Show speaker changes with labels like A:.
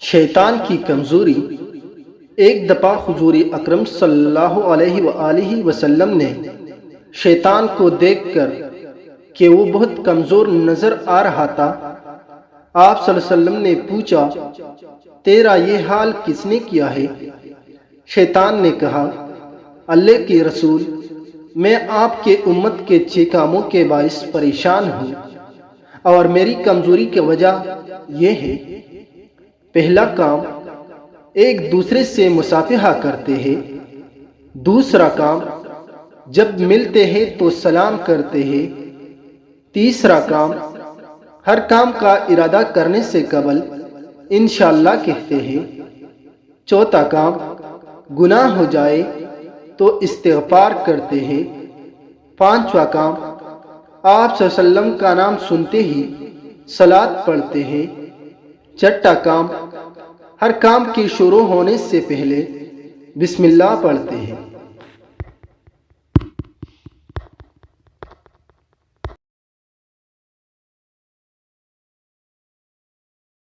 A: شیطان کی کمزوری۔ ایک دفعہ حضور اکرم صلی اللہ علیہ وآلہ وسلم نے شیطان کو دیکھ کر کہ وہ بہت کمزور نظر آ رہا تھا، آپ صلی اللہ علیہ وسلم نے پوچھا، تیرا یہ حال کس نے کیا ہے؟ شیطان نے کہا، اللہ کے رسول، میں آپ کے امت کے 6 کاموں کے باعث پریشان ہوں اور میری کمزوری کی وجہ یہ ہے۔ پہلا کام، ایک دوسرے سے مصافحہ کرتے ہیں۔ دوسرا کام، جب ملتے ہیں تو سلام کرتے ہیں۔ تیسرا کام، ہر کام کا ارادہ کرنے سے قبل انشاءاللہ کہتے ہیں۔ چوتھا کام، گناہ ہو جائے تو استغفار کرتے ہیں۔ پانچواں کام، آپ صلی اللہ علیہ وسلم کا نام سنتے ہی صلاۃ پڑھتے ہیں۔ چھٹا کام، ہر کام کی شروع ہونے سے پہلے بسم اللہ پڑھتے ہیں۔